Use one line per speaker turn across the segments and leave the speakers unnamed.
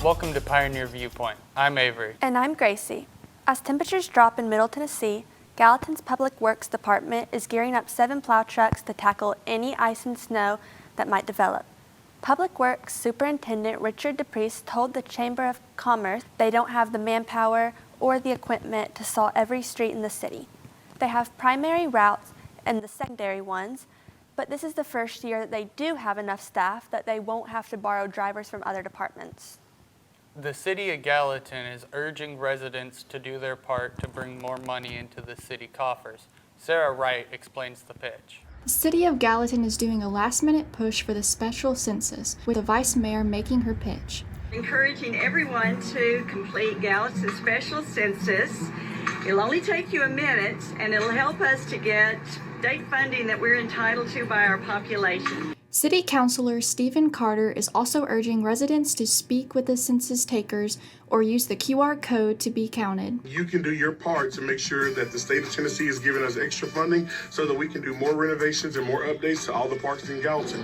Welcome to Pioneer Viewpoint. I'm Avery.
And I'm Gracie. As temperatures drop in Middle Tennessee, Gallatin's Public Works Department is gearing up 7 plow trucks to tackle any ice and snow that might develop. Public Works Superintendent Richard DePriest told the Chamber of Commerce they don't have the manpower or the equipment to saw every street in the city. They have primary routes and the secondary ones, but this is the first year that they do have enough staff that they won't have to borrow drivers from other departments.
The City of Gallatin is urging residents to do their part to bring more money into the city coffers. Sarah Wright explains the pitch.
The City of Gallatin is doing a last-minute push for the special census, with the Vice Mayor making her pitch.
Encouraging everyone to complete Gallatin's special census. It'll only take you a minute, and it'll help us to get state funding that we're entitled to by our population.
City Councilor Stephen Carter is also urging residents to speak with the census takers or use the QR code to be counted.
You can do your part to make sure that the state of Tennessee is giving us extra funding so that we can do more renovations and more updates to all the parks in Gallatin.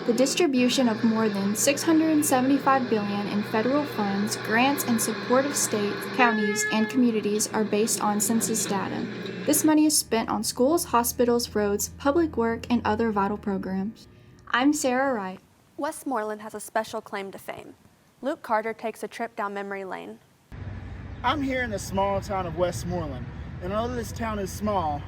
The distribution of more than $675 billion in federal funds, grants, and support of states, counties, and communities are based on census data. This money is spent on schools, hospitals, roads, public work, and other vital programs. I'm Sarah Wright.
Westmoreland has a special claim to fame. Luke Carter takes a trip down memory lane.
I'm here in the small town of Westmoreland, and although this town is small,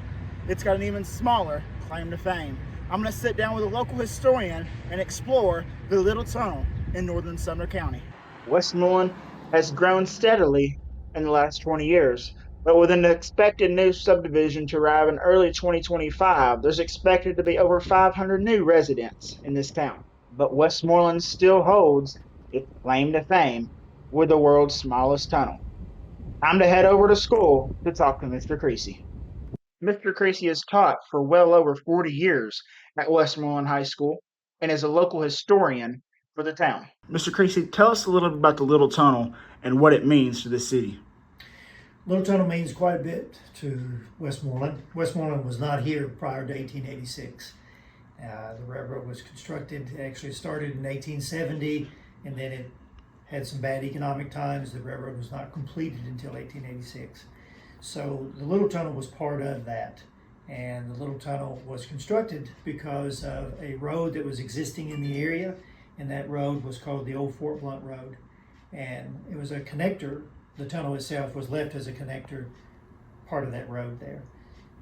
it's got an even smaller claim to fame. I'm going to sit down with a local historian and explore the Little Tunnel in northern Sumner County.
Westmoreland has grown steadily in the last 20 years, but with an expected new subdivision to arrive in early 2025, there's expected to be over 500 new residents in this town. But Westmoreland still holds its claim to fame with the world's smallest tunnel. Time to head over to school to talk to Mr. Gracie. Mr. Gracie has taught for well over 40 years at Westmoreland High School and is a local historian for the town.
Mr. Gracie, tell us a little bit about the Little Tunnel and what it means to the city.
Little Tunnel means quite a bit to Westmoreland. Westmoreland was not here prior to 1886. The railroad was constructed, actually started in 1870, and then it had some bad economic times. The railroad was not completed until 1886. So the Little Tunnel was part of that. And the Little Tunnel was constructed because of a road that was existing in the area, and that road was called the Old Fort Blunt Road. And it was a connector. The tunnel itself was left as a connector part of that road there.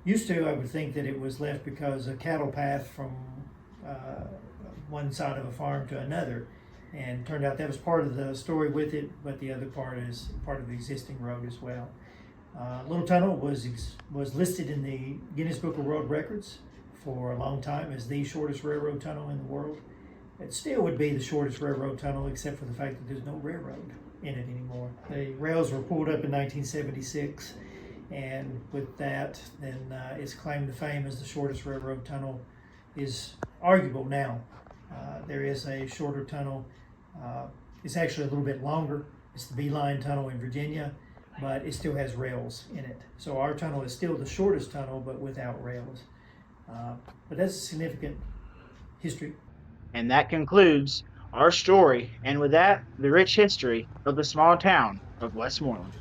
Used to, I would think that it was left because a cattle path from one side of a farm to another, and turned out that was part of the story with it, but the other part is part of the existing road as well. Little Tunnel was listed in the Guinness Book of World Records for a long time as the shortest railroad tunnel in the world. It still would be the shortest railroad tunnel, except for the fact that there's no railroad in it anymore. The rails were pulled up in 1976, and with that, then its claim to fame as the shortest railroad tunnel is arguable now. There is a shorter tunnel. It's actually a little bit longer. It's the Beeline Tunnel in Virginia, but it still has rails in it. So our tunnel is still the shortest tunnel, but without rails. But that's a significant history.
And that concludes our story, and with that, the rich history of the small town of Westmoreland.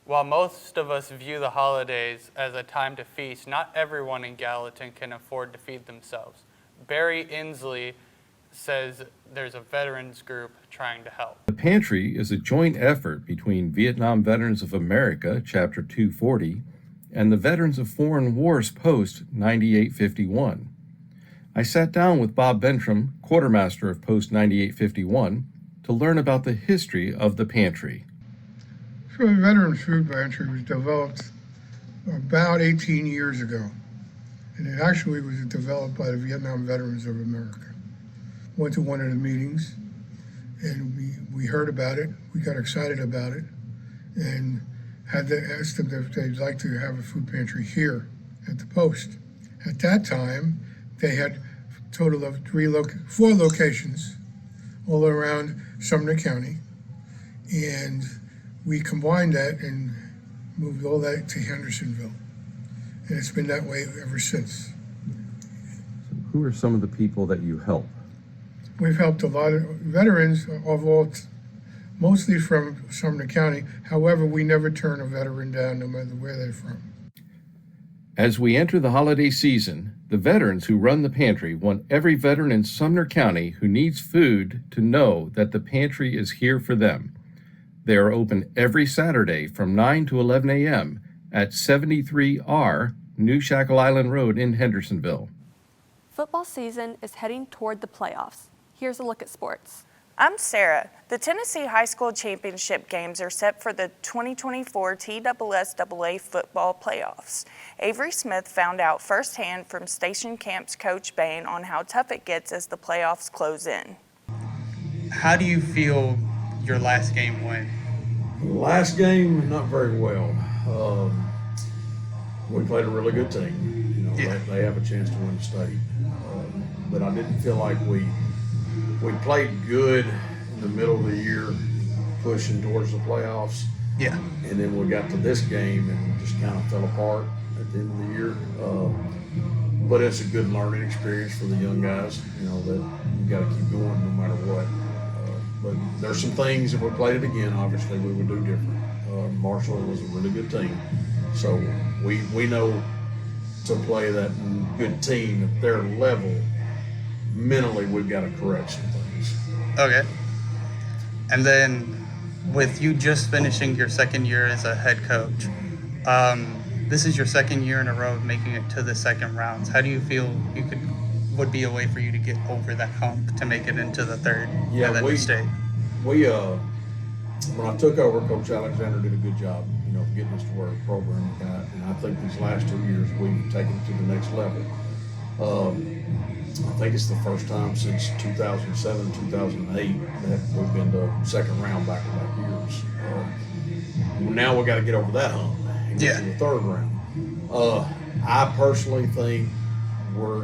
While most of us view the holidays as a time to feast, not everyone in Gallatin can afford to feed themselves. Barry Inslee says there's a veterans group trying to help.
The Pantry is a joint effort between Vietnam Veterans of America, Chapter 240, and the Veterans of Foreign Wars Post 9851. I sat down with Bob Bentram, quartermaster of Post 9851, to learn about the history of the pantry.
So the Veterans Food Pantry was developed about 18 years ago, and it actually was developed by the Vietnam Veterans of America. Went to one of the meetings, and we heard about it, we got excited about it, and had to ask them if they'd like to have a food pantry here at the Post. At that time, they had a total of 4 locations all around Sumner County, and we combined that and moved all that to Hendersonville, and it's been that way ever since.
Who are some of the people that you help?
We've helped a lot of veterans mostly from Sumner County. However, we never turn a veteran down, no matter where they're from.
As we enter the holiday season, the veterans who run the pantry want every veteran in Sumner County who needs food to know that the pantry is here for them. They are open every Saturday from 9 to 11 a.m. at 73R New Shackle Island Road in Hendersonville.
Football season is heading toward the playoffs. Here's a look at sports.
I'm Sarah. The Tennessee High School Championship games are set for the 2024 TSSAA football playoffs. Avery Smith found out firsthand from Station Camp's Coach Bain on how tough it gets as the playoffs close in.
How do you feel your last game went?
Last game, not very well. We played a really good team. They have a chance to win the state. But I didn't feel like we played good in the middle of the year, pushing towards the playoffs.
Yeah.
And then we got to this game and just kind of fell apart at the end of the year. But it's a good learning experience for the young guys, that you got to keep going no matter what. But there's some things, if we played it again, obviously we would do different. Marshall was a really good team. So we know to play that good team at their level. Mentally, we've got to correct some things.
Okay. And then with you just finishing your second year as a head coach, this is your second year in a row of making it to the second rounds. How do you feel would be a way for you to get over that hump to make it into the third and then the state?
When I took over, Coach Alexander did a good job, getting us to where the program got. And I think these last 2 years we've taken it to the next level. I think it's the first time since 2007, 2008 that we've been to second round back-to-back years. Now we got to get over that hump and get to the third round. I personally think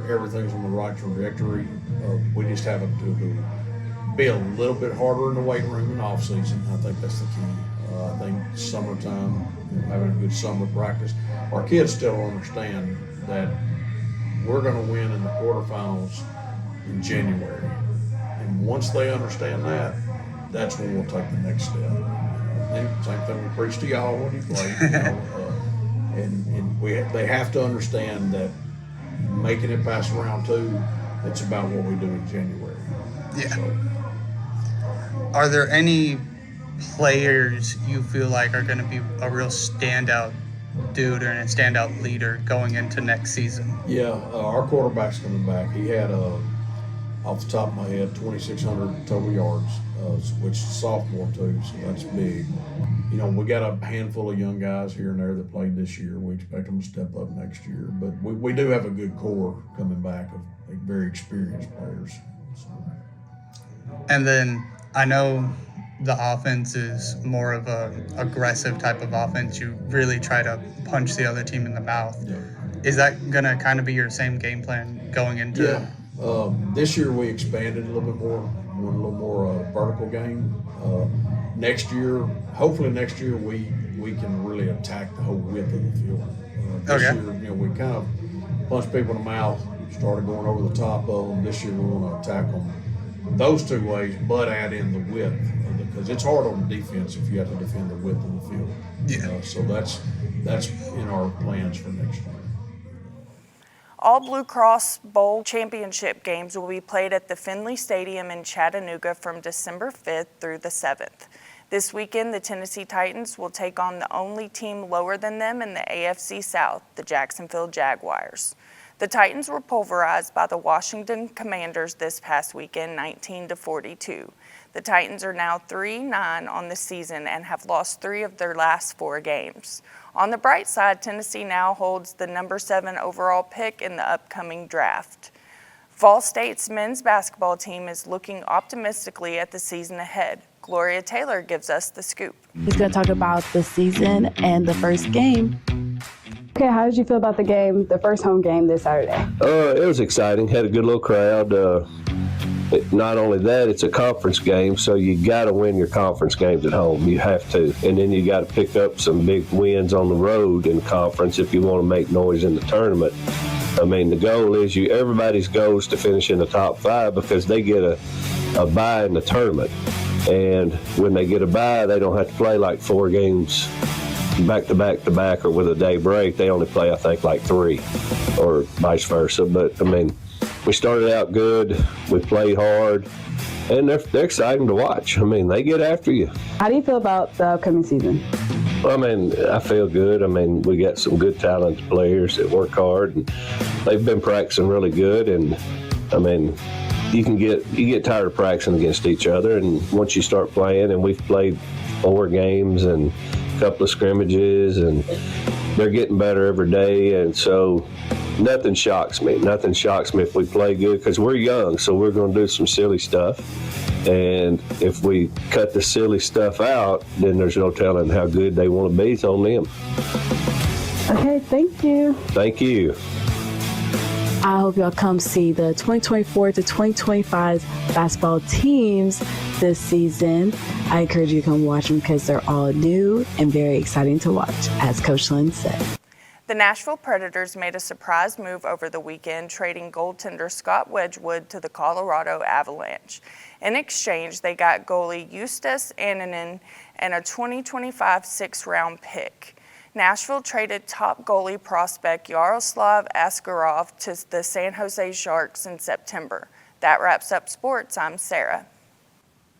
everything's on the right trajectory. We just have to be a little bit harder in the weight room in off season. I think that's the key. I think summertime, having a good summer practice. Our kids still understand that we're going to win in the quarterfinals in January. And once they understand that, that's when we'll take the next step. And same thing we preach to y'all when you play. They have to understand that making it past round two, it's about what we do in January.
Yeah.
So,
are there any players you feel like are going to be a real standout dude or a standout leader going into next season?
Yeah, our quarterback's coming back. He had, off the top of my head, 2,600 total yards, which is sophomore too, so that's big. We got a handful of young guys here and there that played this year. We expect them to step up next year, but we do have a good core coming back of very experienced players. So.
And then I know the offense is more of a aggressive type of offense. You really try to punch the other team in the mouth.
Yeah.
Is that going to kind of be your same game plan going into
Yeah. This year we expanded a little bit more, went a little more vertical game. Hopefully next year we can really attack the whole width of the field. This year, we kind of punched people in the mouth, started going over the top of them. This year we want to attack them those two ways, but add in the width, because it's hard on the defense if you have to defend the width of the field.
Yeah.
So that's in our plans for next year.
All Blue Cross Bowl championship games will be played at the Finley Stadium in Chattanooga from December 5th through the 7th. This weekend, the Tennessee Titans will take on the only team lower than them in the AFC South, the Jacksonville Jaguars. The Titans were pulverized by the Washington Commanders this past weekend, 19-42. The Titans are now 3-9 on the season and have lost 3 of their last 4 games. On the bright side, Tennessee now holds the number 7 overall pick in the upcoming draft. Fall State's men's basketball team is looking optimistically at the season ahead. Gloria Taylor gives us the scoop.
He's going to talk about the season and the first game.
Okay, how did you feel about the game, the first home game this Saturday?
It was exciting. Had a good little crowd. Not only that, it's a conference game, so you got to win your conference games at home. You have to. And then you got to pick up some big wins on the road in conference if you want to make noise in the tournament. I mean, the goal is everybody's goal is to finish in the top 5 because they get a bye in the tournament. And when they get a bye, they don't have to play like 4 games back to back to back or with a day break. They only play, I think, like 3 or vice versa. But, I mean, we started out good. We played hard. And they're exciting to watch. I mean, they get after you.
How do you feel about the upcoming season?
I mean, I feel good. I mean, we got some good talented players that work hard, and they've been practicing really good. And I mean, you get tired of practicing against each other, and once you start playing, and we've played 4 games and a couple of scrimmages, and they're getting better every day, and so nothing shocks me. Nothing shocks me if we play good because we're young, so we're going to do some silly stuff. And if we cut the silly stuff out, then there's no telling how good they want to be. It's on them.
Okay, thank you.
Thank you.
I hope y'all come see the 2024 to 2025 basketball teams this season. I encourage you to come watch them because they're all new and very exciting to watch, as Coach Lynn said.
The Nashville Predators made a surprise move over the weekend, trading goaltender Scott Wedgwood to the Colorado Avalanche. In exchange, they got goalie Justus Annunen and a 2025 6th-round pick. Nashville traded top goalie prospect Yaroslav Askarov to the San Jose Sharks in September. That wraps up sports. I'm Sarah.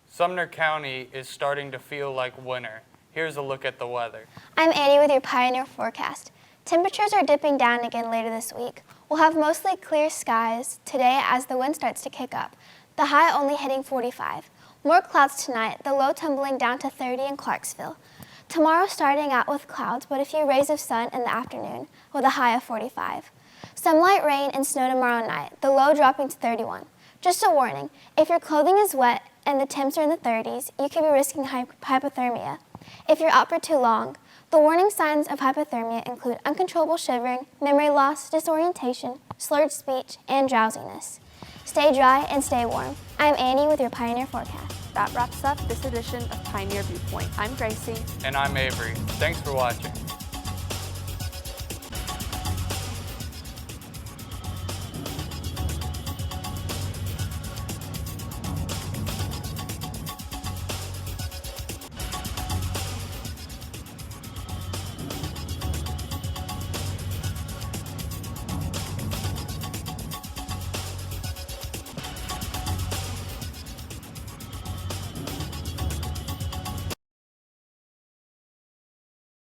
Sumner County is starting to feel like winter. Here's a look at the weather.
I'm Annie with your Pioneer forecast. Temperatures are dipping down again later this week. We'll have mostly clear skies today as the wind starts to kick up. The high only hitting 45. More clouds tonight, the low tumbling down to 30 in Clarksville. Tomorrow starting out with clouds, but a few rays of sun in the afternoon with a high of 45. Some light rain and snow tomorrow night, the low dropping to 31. Just a warning, if your clothing is wet and the temps are in the 30s, you could be risking hypothermia. If you're out for too long, the warning signs of hypothermia include uncontrollable shivering, memory loss, disorientation, slurred speech, and drowsiness. Stay dry and stay warm. I'm Annie with your Pioneer forecast.
That wraps up this edition of Pioneer Viewpoint. I'm Gracie.
And I'm Avery. Thanks for watching.